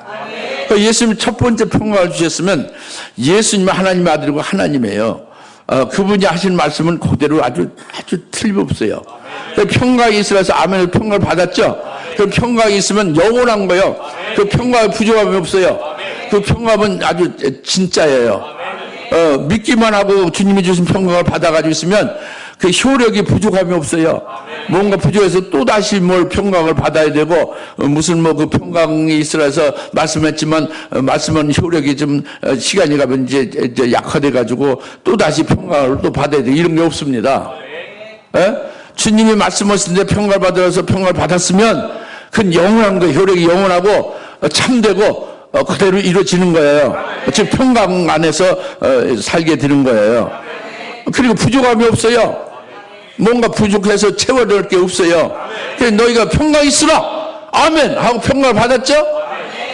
그러니까 예수님이 첫 번째 평강을 주셨으면 예수님은 하나님의 아들이고 하나님이에요. 그분이 하신 말씀은 그대로 아주 틀림없어요. 평강이 있으라서 아멘을 평강을 받았죠. 그 평강이 있으면 영원한 거예요. 그 평강에 부족함이 없어요. 그 평강은 아주 진짜예요. 믿기만 하고 주님이 주신 평강을 받아가지고 있으면 그 효력이 부족함이 없어요. 뭔가 부족해서 또 다시 뭘 평강을 받아야 되고, 무슨 그 평강이 있으라서 말씀했지만 말씀은 효력이 좀 시간이 가면 이제 약화돼 가지고 또 다시 평강을 또 받아야 돼. 이런 게 없습니다. 주님이 말씀하시는데 평강을 받아서 평강을 받았으면 그건 영원한 거예요. 효력이 영원하고 참되고 그대로 이루어지는 거예요. 즉 평강 안에서 살게 되는 거예요. 그리고 부족함이 없어요. 뭔가 부족해서 채워낼 게 없어요. 그래서 너희가 평강이 있으라 아멘 하고 평강을 받았죠?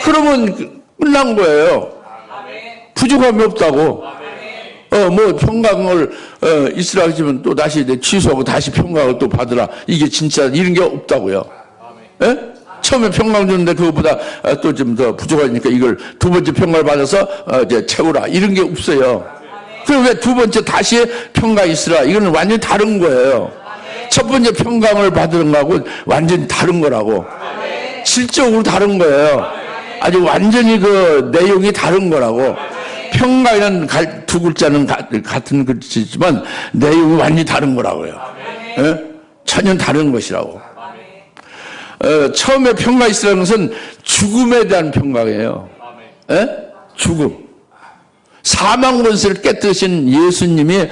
그러면 끝난 거예요. 부족함이 없다고. 뭐 평강을 있으라 하시면 또 다시 취소하고 다시 평강을 또 받으라. 이게 진짜 이런 게 없다고요. 예? 처음에 평강 줬는데 그것보다 또 좀 더 부족하니까 이걸 두 번째 평강을 받아서 이제 채우라. 이런 게 없어요. 그럼 왜 두 번째 다시 평강이 있으라? 이거는 완전히 다른 거예요. 첫 번째 평강을 받은 거하고 완전히 다른 거라고. 질적으로 다른 거예요. 아주 완전히 그 내용이 다른 거라고. 평강이라는 두 글자는 같은 글자지만 내용이 완전히 다른 거라고요. 예? 전혀 다른 것이라고. 처음에 평강이 있으라는 것은 죽음에 대한 평강이에요. 예? 죽음. 사망 권세를 깨뜨리신 예수님이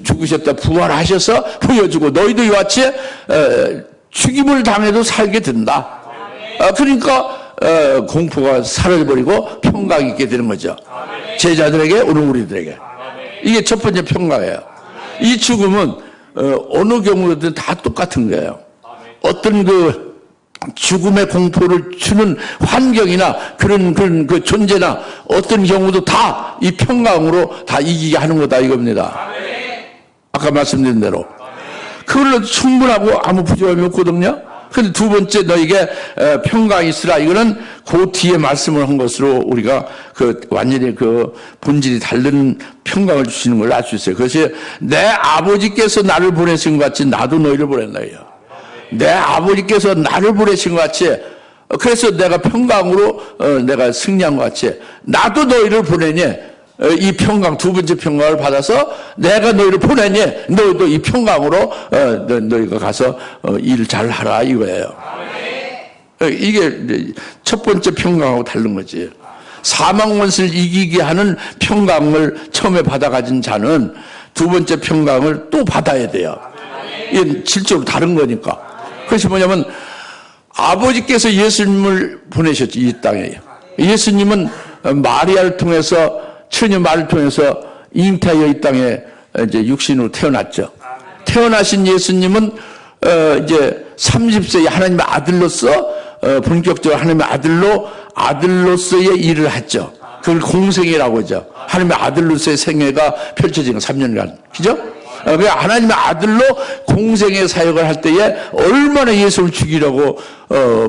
죽으셨다 부활하셔서 보여주고 너희도 이와 같이 죽임을 당해도 살게 된다. 그러니까 공포가 사라져버리고 평강이 있게 되는 거죠. 제자들에게 오늘 우리들에게. 이게 첫 번째 평강이에요. 이 죽음은 어느 경우든 다 똑같은 거예요. 어떤 그 죽음의 공포를 주는 환경이나 그런 그 존재나 어떤 경우도 다 이 평강으로 다 이기게 하는 거다 이겁니다. 아까 말씀드린 대로. 그걸로 충분하고 아무 부족함이 없거든요. 근데 두 번째 너에게 평강이 있으라. 이거는 그 뒤에 말씀을 한 것으로 우리가 그 완전히 그 본질이 다른 평강을 주시는 걸 알 수 있어요. 그것이 내 아버지께서 나를 보내신 것 같이 나도 너희를 보낸다. 내 아버지께서 나를 보내신 것 같이 그래서 내가 평강으로 내가 승리한 것 같이 나도 너희를 보내니 이 평강 두 번째 평강을 받아서 내가 너희를 보내니 너희도 이 평강으로 너희가 가서 일 잘 하라 이거예요. 이게 첫 번째 평강하고 다른 거지. 사망 원수를 이기게 하는 평강을 처음에 받아가진 자는 두 번째 평강을 또 받아야 돼요. 이건 질적으로 다른 거니까. 그것이 뭐냐면 아버지께서 예수님을 보내셨죠. 이 땅에. 예수님은 마리아를 통해서 처녀 마리아를 통해서 잉태하여 이 땅에 이제 육신으로 태어났죠. 태어나신 예수님은 이제 30세에 하나님의 아들로서 본격적으로 하나님의 아들로서의 일을 했죠. 그걸 공생애라고 하죠. 하나님의 아들로서의 생애가 펼쳐지는 3년간. 그죠? 하나님의 아들로 공생의 사역을 할 때에 얼마나 예수를 죽이려고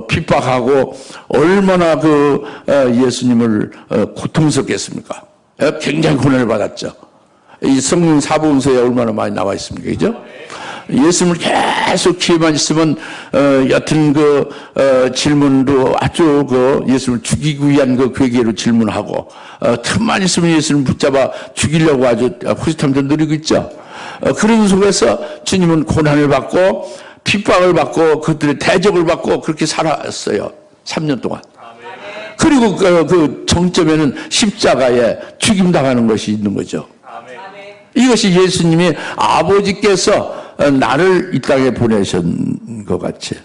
핍박하고 얼마나 그 예수님을 고통스럽겠습니까? 굉장히 고난을 받았죠. 이 성경 사복음서에 얼마나 많이 나와 있습니까? 그죠? 예수님을 계속 기회만 있으면 여튼 그 질문도 아주 그 예수님을 죽이기 위한 그 괴계로 질문하고 틈만 있으면 예수님을 붙잡아 죽이려고 아주 호시탐탐 누리고 있죠. 그런 속에서 주님은 고난을 받고 핍박을 받고 그들의 대적을 받고 그렇게 살았어요. 3년 동안. 그리고 그 정점에는 십자가에 죽임당하는 것이 있는 거죠. 이것이 예수님이 아버지께서 나를 이 땅에 보내신 것 같이.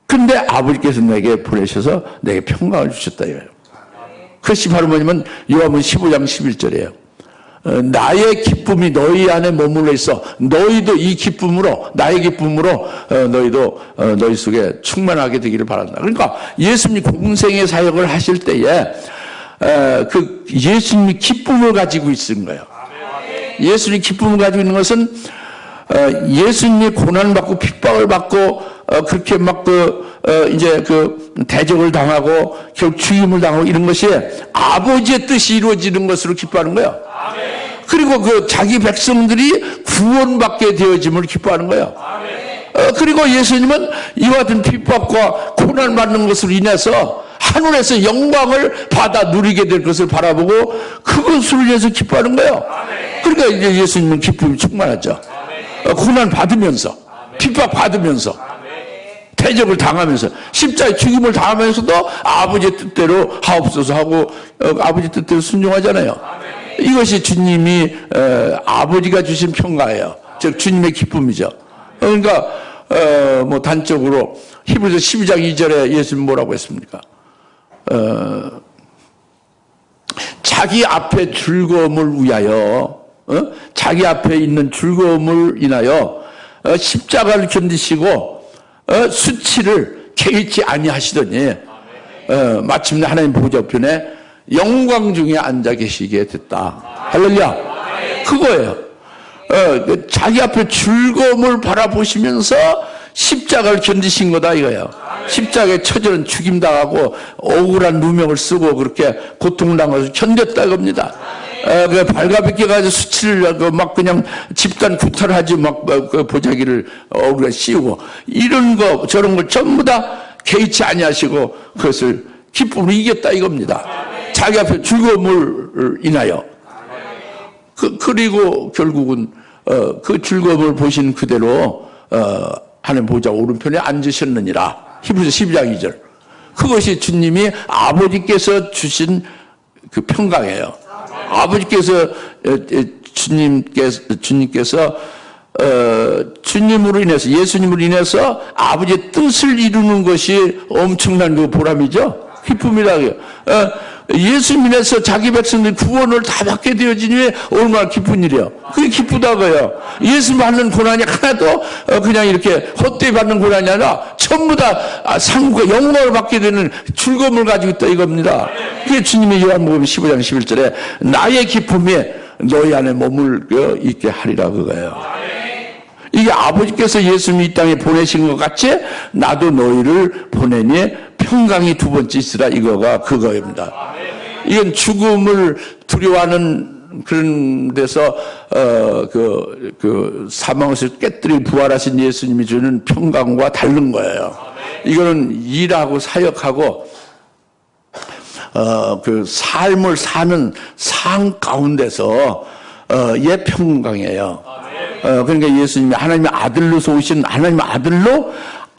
근데 아버지께서 내게 보내셔서 내게 평강을 주셨다 이거예요. 그것이 바로 뭐냐면 요한복음 15장 11절이에요. 나의 기쁨이 너희 안에 머물러 있어 너희도 이 기쁨으로 나의 기쁨으로 너희도 너희 속에 충만하게 되기를 바란다. 그러니까 예수님이 공생의 사역을 하실 때에 그 예수님이 기쁨을 가지고 있는 거예요. 예수님이 기쁨을 가지고 있는 것은 예수님이 고난을 받고 핍박을 받고 그렇게 막 이제 대적을 당하고 결국 죽임을 당하고 이런 것이 아버지의 뜻이 이루어지는 것으로 기뻐하는 거예요. 그리고 자기 백성들이 구원받게 되어짐을 기뻐하는 거예요. 그리고 예수님은 이와 같은 핍박과 고난을 받는 것으로 인해서 하늘에서 영광을 받아 누리게 될 것을 바라보고 그것으로 인해서 기뻐하는 거예요. 그러니까 이제 예수님은 기쁨이 충만하죠. 고난 받으면서 핍박 받으면서 대적을 당하면서 십자가에 죽임을 당하면서도 아버지의 뜻대로 하옵소서 하고 아버지 뜻대로 순종하잖아요. 이것이 주님이 아버지가 주신 평가예요. 즉 주님의 기쁨이죠. 그러니까 뭐 단적으로 히브리서 12장 2절에 예수님 뭐라고 했습니까? 자기 앞에 즐거움을 위하여 자기 앞에 있는 즐거움을 인하여 십자가를 견디시고 수치를 개의치 아니하시더니 마침내 하나님 보좌 우편에 영광 중에 앉아 계시게 됐다. 할렐루야. 그거예요. 자기 앞에 즐거움을 바라보시면서 십자가를 견디신 거다 이거예요. 십자가에 처절한 죽임당하고 억울한 누명을 쓰고 그렇게 고통당해서 견뎠다 이겁니다. 발가벗겨 가지고 수치를 막 그냥 집단 구탈하지 막 보자기를 억울하게 씌우고 이런 거 저런 걸 전부 다 개의치 아니하시고 그것을 기쁨으로 이겼다 이겁니다. 자기 앞에 즐거움을 인하여 그리고 결국은 그 즐거움을 보신 그대로 하나님 보좌 오른편에 앉으셨느니라. 히브리서 12장 2절. 그것이 주님이 아버지께서 주신 그 평강이에요. 아버지께서 주님께서 주님으로 인해서 예수님으로 인해서 아버지의 뜻을 이루는 것이 엄청난 그 보람이죠. 기쁨이라고요. 예수님에서 자기 백성들 구원을 다 받게 되어지니 얼마나 기쁜 일이에요. 그게 기쁘다고요. 예수님 받는 고난이 하나도 그냥 이렇게 헛되이 받는 고난이 아니라 전부 다 상과 영광을 받게 되는 즐거움을 가지고 있다 이겁니다. 그게 주님의 요한복음 15장 11절에 나의 기쁨이 너희 안에 머물러 있게 하리라 그거예요. 이게 아버지께서 예수님이 이 땅에 보내신 것 같이 나도 너희를 보내니 평강이 두 번째 있으라 이거가 그거입니다. 이건 죽음을 두려워하는 그런 데서 사망에서 깨뜨리고 부활하신 예수님이 주는 평강과 다른 거예요. 이거는 일하고 사역하고 그 삶을 사는 삶 가운데서 의 평강이에요. 그러니까 예수님이 하나님의 아들로서 오신 하나님의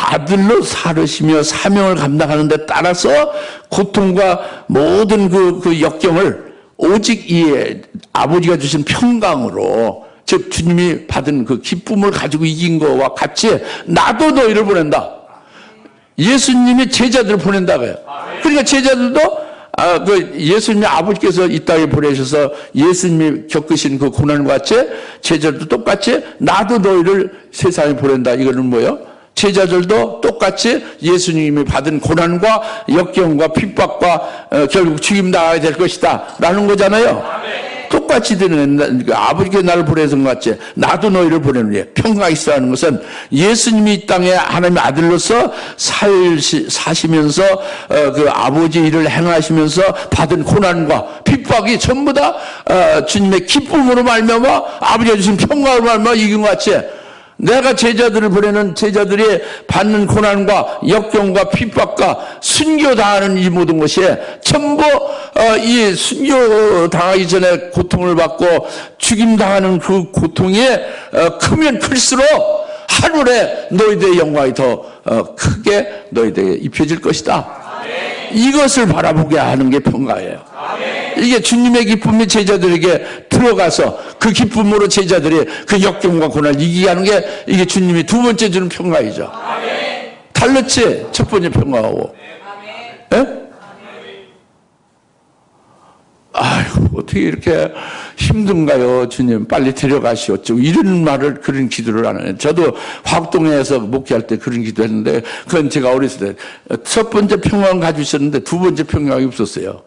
아들로 살으시며 사명을 감당하는 데 따라서 고통과 모든 그 역경을 오직 이 아버지가 주신 평강으로 즉 주님이 받은 그 기쁨을 가지고 이긴 거와 같이 나도 너희를 보낸다. 예수님이 제자들을 보낸다고요. 그러니까 제자들도 예수님이 아버지께서 이 땅에 보내셔서 예수님이 겪으신 그 고난과 같이 제자들도 똑같이 나도 너희를 세상에 보낸다. 이거는 뭐예요? 제자들도 똑같이 예수님이 받은 고난과 역경과 핍박과 결국 죽임당하게 될 것이다 라는 거잖아요. 똑같이 되는 아버지께서 나를 보내서 같이 나도 너희를 보내느니 평강이 있어 하는 것은 예수님이 이 땅에 하나님의 아들로서 사시면서 그 아버지 일을 행하시면서 받은 고난과 핍박이 전부 다 주님의 기쁨으로 말미암아 아버지가 주신 평강으로 말미암아 이긴 것 같이 내가 제자들을 보내는 제자들이 받는 고난과 역경과 핍박과 순교당하는 이 모든 것이 전부 이 순교당하기 전에 고통을 받고 죽임당하는 그 고통이 크면 클수록 하늘에 너희들의 영광이 더 크게 너희들에게 입혀질 것이다. 이것을 바라보게 하는 게 평가예요. 이게 주님의 기쁨이 제자들에게 들어가서 그 기쁨으로 제자들이 그 역경과 고난을 이기게 하는 게 이게 주님이 두 번째 주는 평가이죠. 달랐지? 첫 번째 평가하고. 예? 아이고, 어떻게 이렇게 힘든가요, 주님? 빨리 데려가시오. 이런 말을, 그런 기도를 안 해요. 저도 화곡동에서 목회할 때 그런 기도 했는데, 그건 제가 어렸을 때, 첫 번째 평강 가지고 있었는데, 두 번째 평강이 없었어요.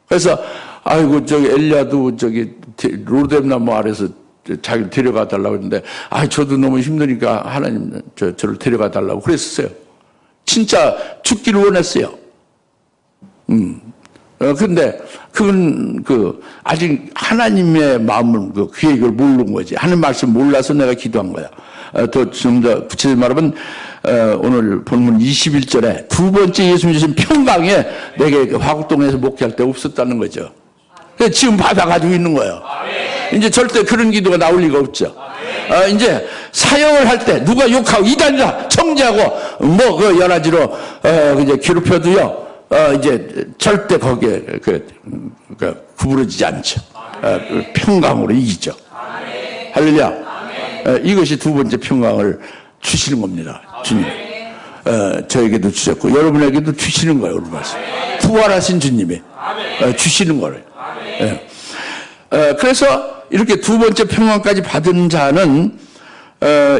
그래서, 아이고, 엘리야도 로뎀나무 아래서 자기를 데려가 달라고 했는데, 저도 너무 힘드니까 하나님, 저를 데려가 달라고 그랬었어요. 진짜 죽기를 원했어요. 근데 그건 아직 하나님의 마음을 그 계획을 모르는 거지. 하는 말씀 몰라서 내가 기도한 거야. 좀 더 구체적으로 말하면 오늘 본문 21절에 두 번째 예수님 주신 평강에 내게 화곡동에서 목회할 때 없었다는 거죠. 그래서 지금 받아가지고 있는 거예요. 이제 절대 그런 기도가 나올 리가 없죠. 이제 사역을 할 때 누가 욕하고 이단이라 정죄하고 그 여러 가지로 이제 괴롭혀도요. 이제 절대 거기에 구부러지지 않죠. 평강으로 이기죠. 할렐루야. 이것이 두 번째 평강을 주시는 겁니다. 주님. 저에게도 주셨고 여러분에게도 주시는 거예요. 오늘 말씀. 부활하신 주님이 주시는 거예요. 그래서 이렇게 두 번째 평강까지 받은 자는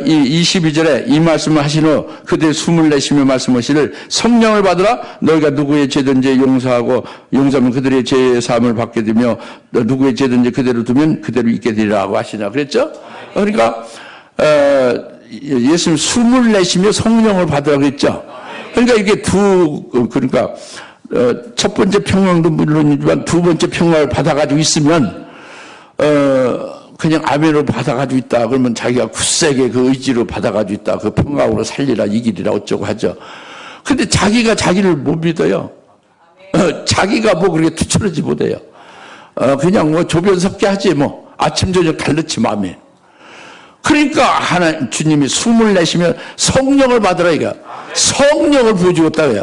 이 22절에 이 말씀을 하신 후 그들 숨을 내쉬며 말씀하시를 성령을 받으라. 너희가 누구의 죄든지 용서하면 그들의 죄 사함을 받게 되며 누구의 죄든지 그대로 두면 그대로 있게 되리라고 하시나 그랬죠. 그러니까 예수님 숨을 내쉬며 성령을 받으라 그랬죠. 그러니까 이게 그러니까 첫 번째 평강도 물론이지만 두 번째 평강을 받아가지고 있으면 그냥 아멘으로 받아가지고 있다. 그러면 자기가 굳세게 그 의지로 받아가지고 있다. 그 평강으로 살리라, 이기리라 어쩌고 하죠. 근데 자기가 자기를 못 믿어요. 자기가 그렇게 투철하지 못해요. 그냥 조변 섞게 하지 아침, 저녁 달르치 마음에. 그러니까 주님이 숨을 내쉬면 성령을 받으라 이거. 성령을 부어주었다고요.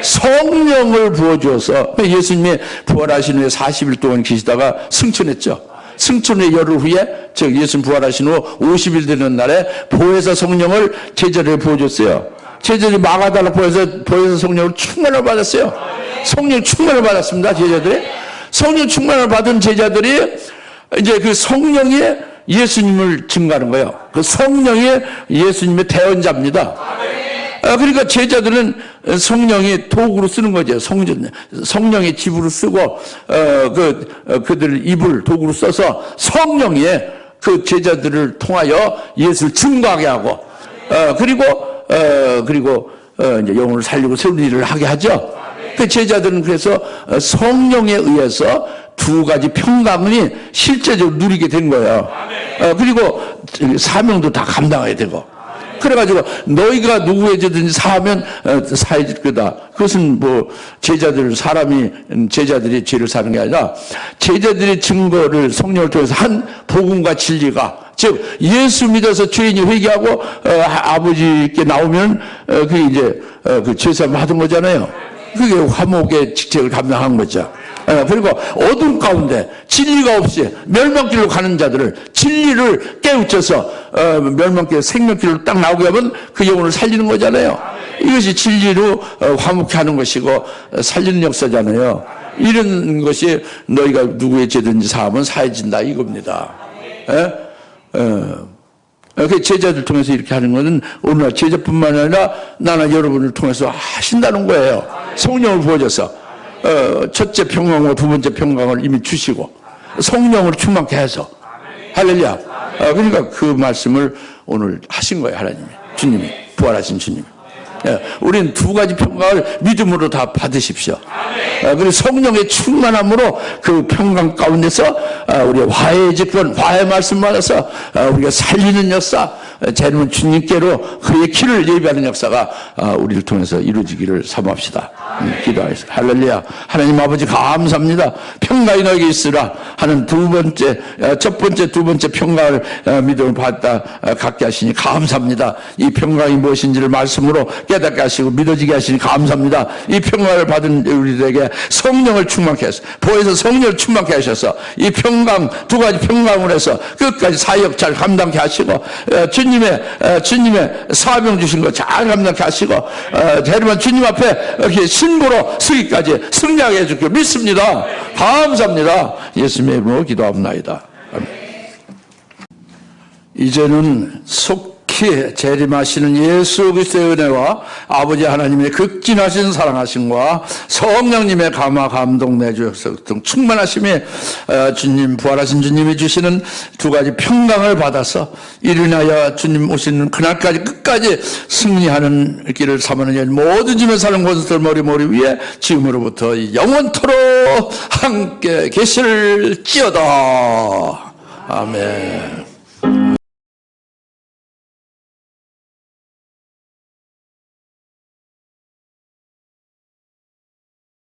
성령을 부어주어서 예수님이 부활하신 후에 40일 동안 계시다가 승천했죠. 승천의 열흘 후에 즉 예수님 부활하신 후 50일 되는 날에 보혜사 성령을 제자들에게 부어줬어요. 제자들이 막아달라고 보혜사 성령을 충만을 받았어요. 성령 충만을 받았습니다. 제자들이. 성령 충만을 받은 제자들이 이제 그 성령이 예수님을 증거하는 거예요. 그 성령이 예수님의 대언자입니다. 그러니까 제자들은 성령이 도구로 쓰는 거죠. 성령의 집으로 쓰고, 그들 입을 도구로 써서 성령이 그 제자들을 통하여 예수를 증거하게 하고, 그리고 이제 영혼을 살리고 세우는 일을 하게 하죠. 그 제자들은 그래서 성령에 의해서 두 가지 평강이 실제적으로 누리게 된 거예요. 그리고 사명도 다 감당해야 되고. 그래가지고 너희가 누구의 죄든지 사하면 사해질 거다. 그것은 제자들이 죄를 사는 게 아니라 제자들의 증거를 성령을 통해서 한 복음과 진리가 즉 예수 믿어서 죄인이 회개하고 아버지께 나오면 그게 이제 그 죄사함 받은 거잖아요. 그게 화목의 직책을 감당한 거죠. 그리고 어둠 가운데 진리가 없이 멸망길로 가는 자들을 진리를 깨우쳐서 멸망길 생명길로 딱 나오게 하면 그 영혼을 살리는 거잖아요. 이것이 진리로 화목케 하는 것이고 살리는 역사잖아요. 이런 것이 너희가 누구의 죄든지 사하면 사해진다 이겁니다. 그 제자들 통해서 이렇게 하는 것은 오늘날 제자뿐만 아니라 나나 여러분을 통해서 하신다는 거예요. 성령을 부어줘서 첫째 평강과 두 번째 평강을 이미 주시고 성령을 충만케 해서 할렐루야. 그러니까 그 말씀을 오늘 하신 거예요. 하나님이 주님이 부활하신 주님이. 우리는 두 가지 평강을 믿음으로 다 받으십시오. 그리고 성령의 충만함으로 그 평강 가운데서 우리 화해의 직분, 화해 말씀 받아서 우리가 살리는 역사, 재림은 주님께로 그의 길을 예비하는 역사가 우리를 통해서 이루어지기를 사모합시다. 기도하겠습니다. 할렐루야. 하나님 아버지 감사합니다. 평강이 너에게 있으라 하는 첫 번째, 두 번째 평강을 믿음을 받다 갖게 하시니 감사합니다. 이 평강이 무엇인지를 말씀으로 깨닫게 하시고 믿어지게 하시니 감사합니다. 이 평강을 받은 우리들에게 성령을 충만케 하셔서 보혜사 성령을 충만케 하셔서 이 평강 두 가지 평강을 해서 끝까지 사역 잘 감당케 하시고 주님의 사명 주신 거 잘 감당케 하시고 대리만 주님 앞에 이렇게 신부로 서기까지 승리하게 해줄게 믿습니다. 감사합니다. 예수님의 이름으로 기도합나이다. 아멘. 이제는 속히 재림하시는 예수 그리스도의 은혜와 아버지 하나님의 극진하신 사랑하심과 성령님의 감화 감동 내주셔서 등 충만하심이 주님 부활하신 주님이 주시는 두 가지 평강을 받아서 이른하여 주님 오시는 그날까지 끝까지 승리하는 길을 삼는 모든 주님의 사는 곳을 머리 위에 지금으로부터 영원토록 함께 계실지어다. 아멘.